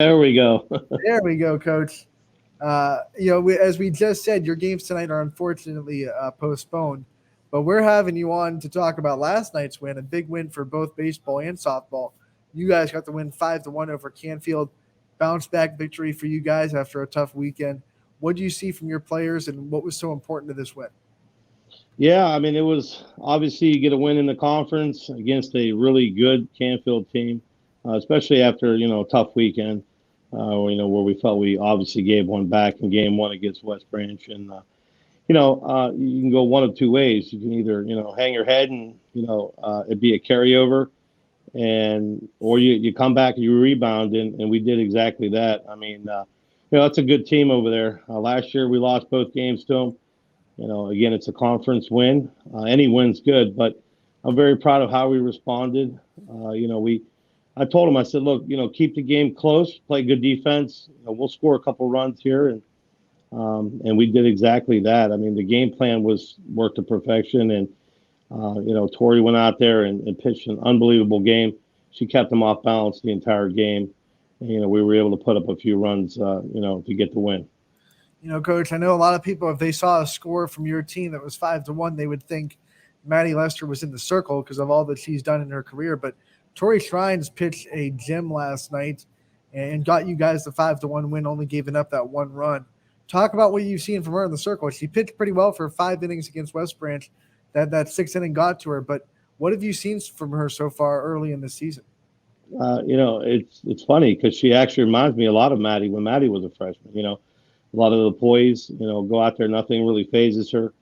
There we go. There we go, Coach. As we just said, your games tonight are unfortunately postponed, but we're having you on to talk about last night's win, a big win for both baseball and softball. You guys got the win 5-1 over Canfield. Bounce back victory for you guys after a tough weekend. What do you see from your players, and what was so important to this win? Yeah, I mean, it was obviously you get a win in the conference against a really good Canfield team, especially after a tough weekend. Where we felt we obviously gave one back in game one against West Branch, and you can go one of two ways. You can either hang your head and it be a carryover, and or you come back and you rebound, and we did exactly that. I mean, that's a good team over there. Last year we lost both games to them. Again, it's a conference win. Any win's good, but I'm very proud of how we responded. I told him, I said, look, keep the game close, play good defense. We'll score a couple runs here, and we did exactly that. I mean, the game plan was worked to perfection, and Tori went out there and pitched an unbelievable game. She kept them off balance the entire game, and we were able to put up a few runs, to get the win. Coach, I know a lot of people, if they saw a score from your team that was 5-1, they would think Maddie Lester was in the circle because of all that she's done in her career. But Tori Shrines pitched a gem last night and got you guys the 5-1 win, only giving up that one run. Talk about what you've seen from her in the circle. She pitched pretty well for 5 innings against West Branch. That sixth inning got to her. But what have you seen from her so far early in the season? It's funny because she actually reminds me a lot of Maddie when Maddie was a freshman. A lot of the poise, go out there, nothing really phases her.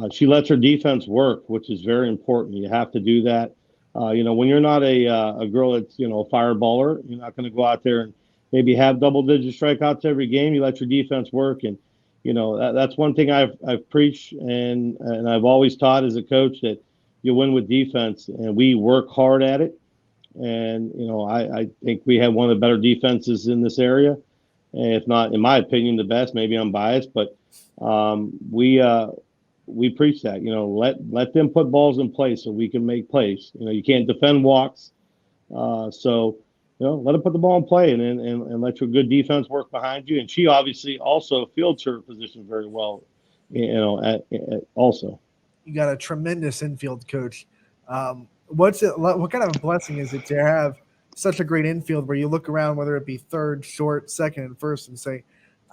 She lets her defense work, which is very important. You have to do that. When you're not a girl that's, a fireballer, you're not going to go out there and maybe have double-digit strikeouts every game. You let your defense work. And, that's one thing I've preached and I've always taught as a coach, that you win with defense, and we work hard at it. And, I think we have one of the better defenses in this area. If not, in my opinion, the best. Maybe I'm biased, but we preach that. Let them put balls in play so we can make plays. You can't defend walks, so let them put the ball in play, and let your good defense work behind you. And she obviously also fields her position very well. Also. You got a tremendous infield coach. What kind of a blessing is it to have such a great infield where you look around, whether it be third, short, second, and first, and say,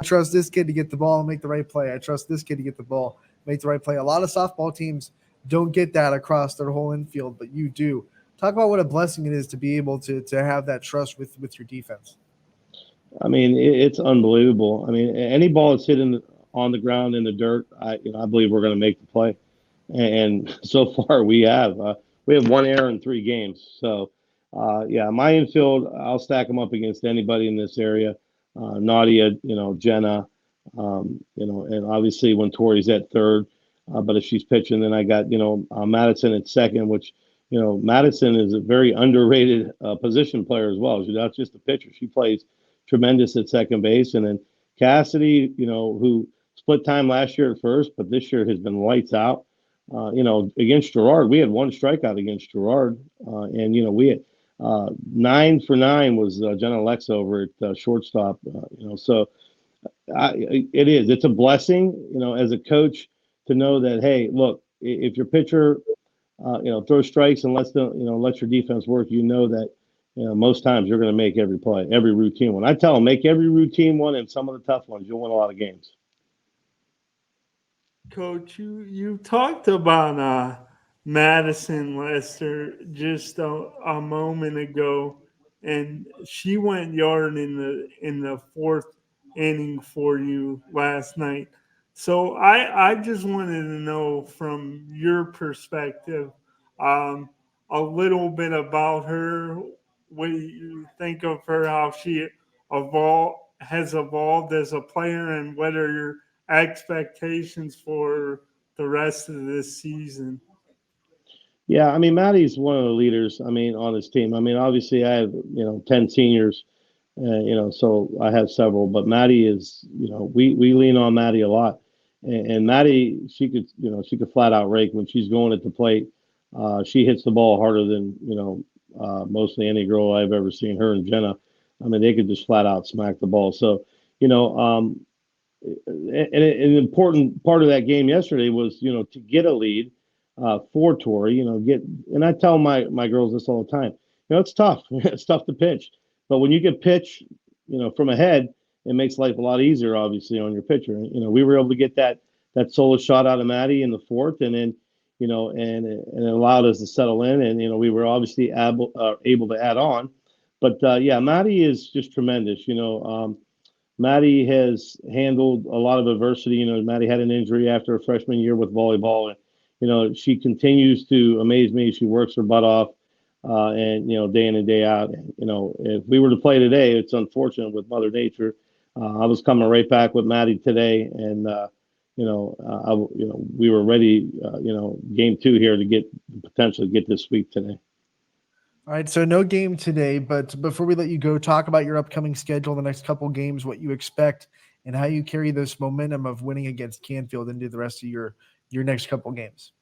I trust this kid to get the ball and make the right play. I trust this kid to get the ball, make the right play. A lot of softball teams don't get that across their whole infield, but you do. Talk about what a blessing it is to be able to have that trust with your defense. I mean, it's unbelievable. I mean, any ball that's hit on the ground in the dirt, I believe we're going to make the play. And so far we have one error in 3 games. So, yeah, my infield, I'll stack them up against anybody in this area. Nadia, Jenna, and obviously when Tori's at third. But if she's pitching, then I got, Madison at second, which, Madison is a very underrated position player as well. She's not just a pitcher. She plays tremendous at second base. And then Cassidy, who split time last year at first, but this year has been lights out. Against Gerard, we had one strikeout against Gerard. And, we had 9 for 9 was Jenna Lex over at shortstop. So it's a blessing, as a coach, to know that, hey, look, if your pitcher, throws strikes and let your defense work, that, most times you're going to make every play, every routine one. I tell them, make every routine one, and some of the tough ones, you'll win a lot of games. Coach, you talked about Madison Lester just a moment ago, and she went yard in the 4th inning for you last night. So I just wanted to know from your perspective a little bit about her. What do you think of her? How she has evolved as a player, and what are your expectations for the rest of this season? Yeah, I mean, Maddie's one of the leaders, on this team. Obviously I have, 10 seniors, so I have several, but Maddie is, we lean on Maddie a lot. And Maddie, she could flat out rake when she's going at the plate. She hits the ball harder than, mostly any girl I've ever seen, her and Jenna. I mean, they could just flat out smack the ball. So, you know, an important part of that game yesterday was, you know, to get a lead for Tori, you know, and I tell my girls this all the time, you know, it's tough. It's tough to pitch. But when you get pitch, you know, from ahead, it makes life a lot easier, obviously, on your pitcher. You know, we were able to get that solo shot out of Maddie in the fourth, and then, you know, and it allowed us to settle in, and, you know, we were obviously able to add on. But yeah, Maddie is just tremendous. You know, Maddie has handled a lot of adversity. You know, Maddie had an injury after her freshman year with volleyball, and, you know, she continues to amaze me. She works her butt off, and, you know, day in and day out. You know, if we were to play today, it's unfortunate with Mother Nature. I was coming right back with Maddie today, and you know, we were ready. You know, game 2 here to potentially get this sweep today. All right, so no game today, but before we let you go, talk about your upcoming schedule, the next couple games, what you expect, and how you carry this momentum of winning against Canfield into the rest of your next couple games.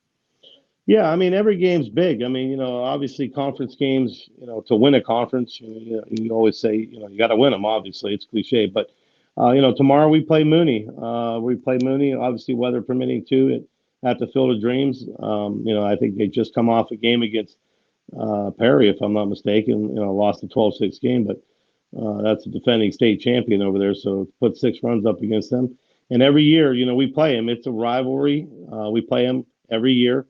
Yeah, I mean, every game's big. I mean, you know, obviously conference games, you know, to win a conference, you always say, you know, you got to win them, obviously. It's cliche. But, you know, tomorrow we play Mooney. Obviously weather permitting too, at the Field of Dreams. You know, I think they just come off a game against Perry, if I'm not mistaken. You know, lost the 12-6 game, but that's a defending state champion over there. So put 6 runs up against them. And every year, you know, we play them. It's a rivalry. We play them every year.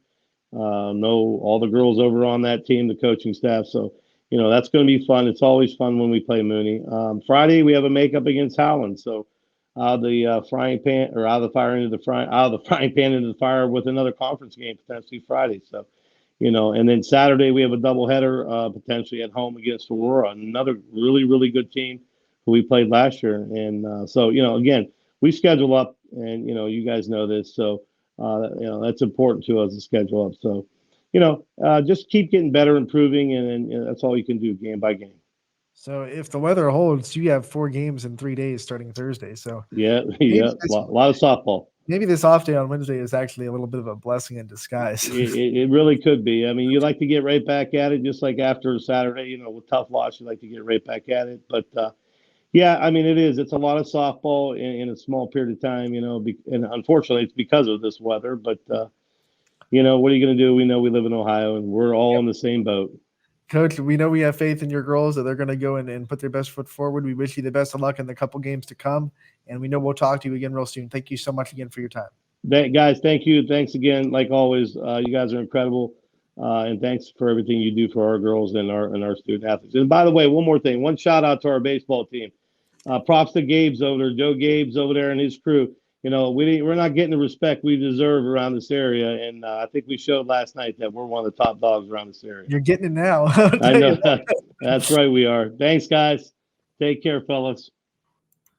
Know all the girls over on that team, the coaching staff. So, you know, that's going to be fun. It's always fun when we play Mooney. Friday, we have a makeup against Howland. So out of the frying pan into the fire with another conference game potentially Friday. So, you know, and then Saturday we have a doubleheader potentially at home against Aurora, another really, really good team who we played last year. And so, you know, again, we schedule up, and, you know, you guys know this. So, you know, that's important to us to schedule up. So, you know, just keep getting better, improving, and you know, that's all you can do game by game. So if the weather holds, you have 4 games in 3 days starting Thursday. So yeah, a lot of softball. Maybe this off day on Wednesday is actually a little bit of a blessing in disguise. It really could be. I mean, you like to get right back at it, just like after Saturday, you know, with tough loss, you like to get right back at it. But yeah, I mean, it's a lot of softball in a small period of time, you know, and unfortunately it's because of this weather. But, you know, what are you going to do? We know we live in Ohio, and we're all in the same boat. Coach, we know we have faith in your girls that they're going to go in and put their best foot forward. We wish you the best of luck in the couple games to come, and we know we'll talk to you again real soon. Thank you so much again for your time. Guys, thank you. Thanks again. Like always, you guys are incredible, and thanks for everything you do for our girls and our student athletes. And by the way, one more thing, one shout out to our baseball team. Props to Gabe's over there, Joe Gabe's over there and his crew. You know, we're not getting the respect we deserve around this area, and I think we showed last night that we're one of the top dogs around this area. You're getting it now. I know. That's right, we are. Thanks, guys. Take care, fellas.